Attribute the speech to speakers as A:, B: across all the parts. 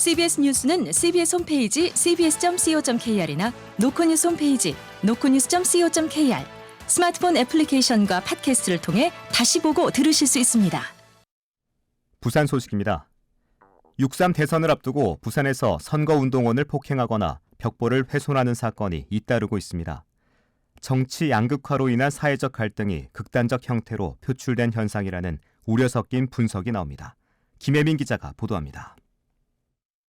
A: CBS 뉴스는 CBS 홈페이지 cbs.co.kr이나 노코뉴스 홈페이지 노코뉴스.co.kr, 스마트폰 애플리케이션과 팟캐스트를 통해 다시 보고 들으실 수 있습니다.
B: 부산 소식입니다. 6.3 대선을 앞두고 부산에서 선거운동원을 폭행하거나 벽보를 훼손하는 사건이 잇따르고 있습니다. 정치 양극화로 인한 사회적 갈등이 극단적 형태로 표출된 현상이라는 우려 섞인 분석이 나옵니다. 김혜민 기자가 보도합니다.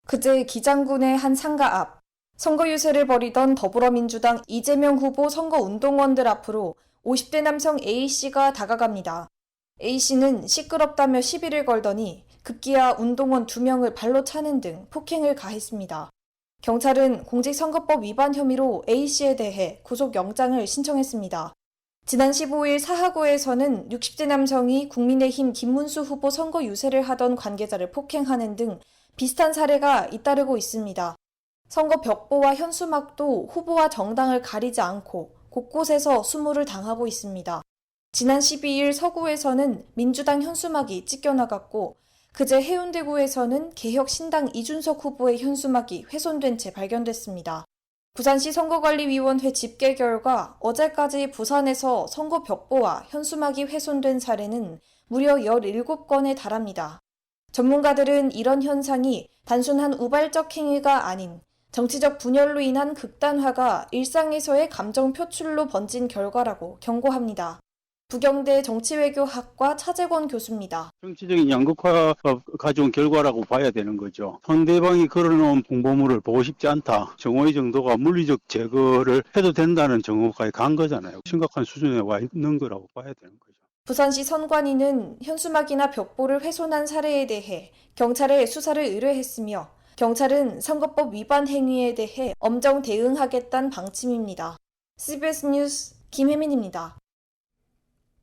C: 그제 기장군의 한 상가 앞, 선거 유세를 벌이던 더불어민주당 이재명 후보 선거운동원들 앞으로 50대 남성 A씨가 다가갑니다. A씨는 시끄럽다며 시비를 걸더니 급기야 운동원 2명을 발로 차는 등 폭행을 가했습니다. 경찰은 공직선거법 위반 혐의로 A씨에 대해 구속영장을 신청했습니다. 지난 15일 사하구에서는 60대 남성이 국민의힘 김문수 후보 선거 유세를 하던 관계자를 폭행하는 등 비슷한 사례가 잇따르고 있습니다. 선거 벽보와 현수막도 후보와 정당을 가리지 않고 곳곳에서 수모를 당하고 있습니다. 지난 12일 서구에서는 민주당 현수막이 찢겨나갔고 그제 해운대구에서는 개혁신당 이준석 후보의 현수막이 훼손된 채 발견됐습니다. 부산시 선거관리위원회 집계 결과 어제까지 부산에서 선거 벽보와 현수막이 훼손된 사례는 무려 17건에 달합니다. 전문가들은 이런 현상이 단순한 우발적 행위가 아닌 정치적 분열로 인한 극단화가 일상에서의 감정 표출로 번진 결과라고 경고합니다. 부경대 정치외교학과 차재권 교수입니다.
D: 정치적인 양극화가 가져온 결과라고 봐야 되는 거죠. 상대방이 걸어놓은 공보물을 보고 싶지 않다. 정오의 정도가 물리적 제거를 해도 된다는 정도까지 간 거잖아요. 심각한 수준에 와 있는 거라고 봐야 되는 거죠.
C: 부산시 선관위는 현수막이나 벽보를 훼손한 사례에 대해 경찰에 수사를 의뢰했으며 경찰은 선거법 위반 행위에 대해 엄정 대응하겠다는 방침입니다. CBS 뉴스 김혜민입니다.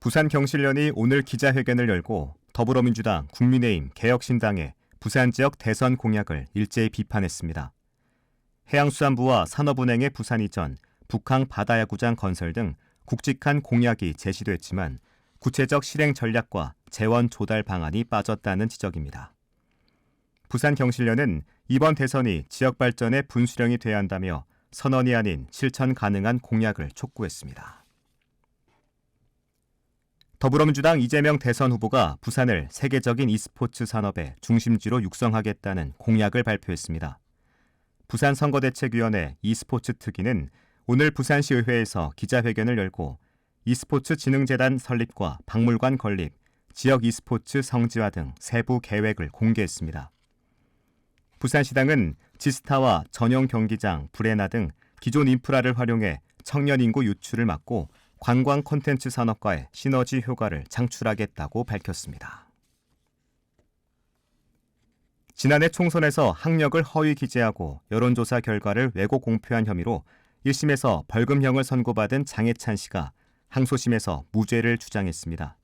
B: 부산경실련이 오늘 기자회견을 열고 더불어민주당, 국민의힘, 개혁신당의 부산 지역 대선 공약을 일제히 비판했습니다. 해양수산부와 산업은행의 부산 이전, 북항 바다야구장 건설 등 굵직한 공약이 제시됐지만 구체적 실행 전략과 재원 조달 방안이 빠졌다는 지적입니다. 부산경실련은 이번 대선이 지역 발전의 분수령이 돼야 한다며 선언이 아닌 실천 가능한 공약을 촉구했습니다. 더불어민주당 이재명 대선 후보가 부산을 세계적인 e스포츠 산업의 중심지로 육성하겠다는 공약을 발표했습니다. 부산선거대책위원회 e스포츠 특위는 오늘 부산시 의회에서 기자회견을 열고 e스포츠 진흥재단 설립과 박물관 건립, 지역 e스포츠 성지화 등 세부 계획을 공개했습니다. 부산시당은 지스타와 전용 경기장, 브레나 등 기존 인프라를 활용해 청년 인구 유출을 막고 관광 콘텐츠 산업과의 시너지 효과를 창출하겠다고 밝혔습니다. 지난해 총선에서 학력을 허위 기재하고 여론조사 결과를 왜곡 공표한 혐의로 1심에서 벌금형을 선고받은 장해찬 씨가 항소심에서 무죄를 주장했습니다.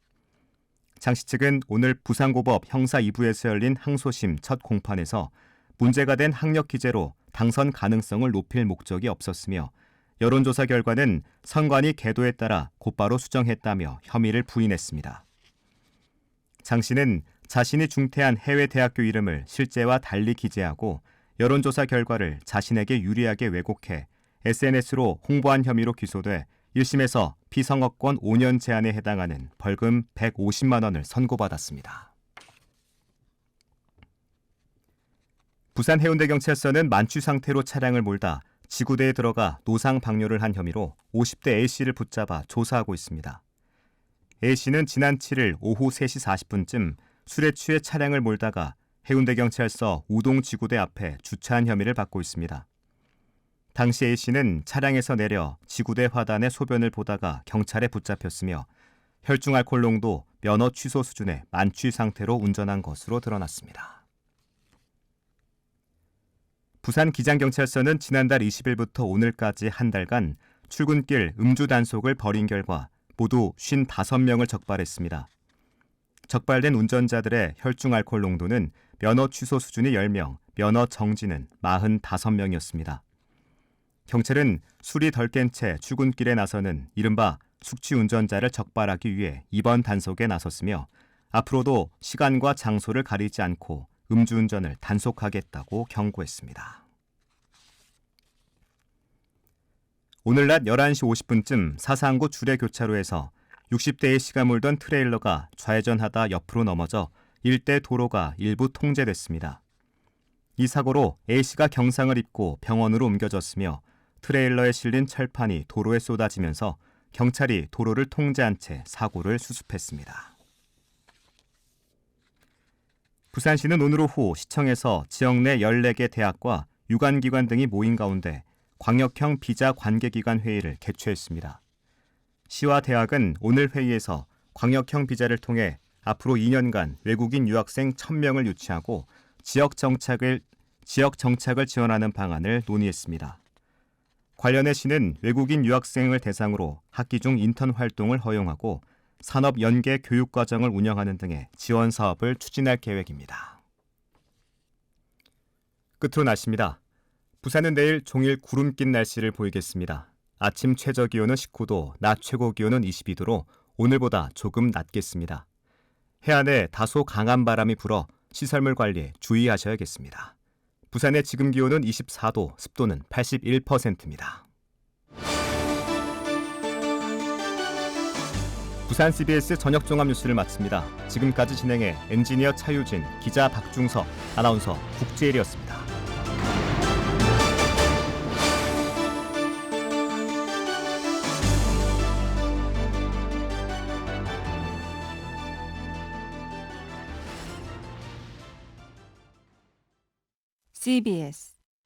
B: 장 씨 측은 오늘 부산고법 형사 2부에서 열린 항소심 첫 공판에서 문제가 된 학력 기재로 당선 가능성을 높일 목적이 없었으며 여론조사 결과는 선관위 계도에 따라 곧바로 수정했다며 혐의를 부인했습니다. 장 씨는 자신이 중퇴한 해외 대학교 이름을 실제와 달리 기재하고 여론조사 결과를 자신에게 유리하게 왜곡해 SNS로 홍보한 혐의로 기소돼 1심에서 피선거권 5년 제한에 해당하는 벌금 150만 원을 선고받았습니다. 부산 해운대경찰서는 만취 상태로 차량을 몰다 지구대에 들어가 노상 방뇨를 한 혐의로 50대 A씨를 붙잡아 조사하고 있습니다. A씨는 지난 7일 오후 3시 40분쯤 술에 취해 차량을 몰다가 해운대경찰서 우동 지구대 앞에 주차한 혐의를 받고 있습니다. 당시 A씨는 차량에서 내려 지구대 화단의 소변을 보다가 경찰에 붙잡혔으며 혈중 알코올 농도 면허 취소 수준의 만취 상태로 운전한 것으로 드러났습니다. 부산 기장경찰서는 지난달 20일부터 오늘까지 한 달간 출근길 음주 단속을 벌인 결과 모두 55명을 적발했습니다. 적발된 운전자들의 혈중 알코올 농도는 면허 취소 수준이 10명, 면허 정지는 45명이었습니다. 경찰은 술이 덜 깬 채 출근길에 나서는 이른바 숙취 운전자를 적발하기 위해 이번 단속에 나섰으며 앞으로도 시간과 장소를 가리지 않고 음주운전을 단속하겠다고 경고했습니다. 오늘 낮 11시 50분쯤 사상구 주례교차로에서 60대 A씨가 몰던 트레일러가 좌회전하다 옆으로 넘어져 일대 도로가 일부 통제됐습니다. 이 사고로 A씨가 경상을 입고 병원으로 옮겨졌으며 트레일러에 실린 철판이 도로에 쏟아지면서 경찰이 도로를 통제한 채 사고를 수습했습니다. 부산시는 오늘 오후 시청에서 지역 내 14개 대학과 유관기관 등이 모인 가운데 광역형 비자 관계기관 회의를 개최했습니다. 시와 대학은 오늘 회의에서 광역형 비자를 통해 앞으로 2년간 외국인 유학생 1,000명을 유치하고 지역 정착을 지원하는 방안을 논의했습니다. 관련해 시는 외국인 유학생을 대상으로 학기 중 인턴 활동을 허용하고 산업 연계 교육 과정을 운영하는 등의 지원 사업을 추진할 계획입니다. 끝으로 날씨입니다. 부산은 내일 종일 구름 낀 날씨를 보이겠습니다. 아침 최저 기온은 19도, 낮 최고 기온은 22도로 오늘보다 조금 낮겠습니다. 해안에 다소 강한 바람이 불어 시설물 관리에 주의하셔야겠습니다. 부산의 지금 기온은 24도, 습도는 81%입니다. 부산 CBS 저녁 종합 뉴스를 마칩니다. 지금까지 진행해 엔지니어 차유진, 기자 박중석, 아나운서 국재일이었습니다.
A: CBS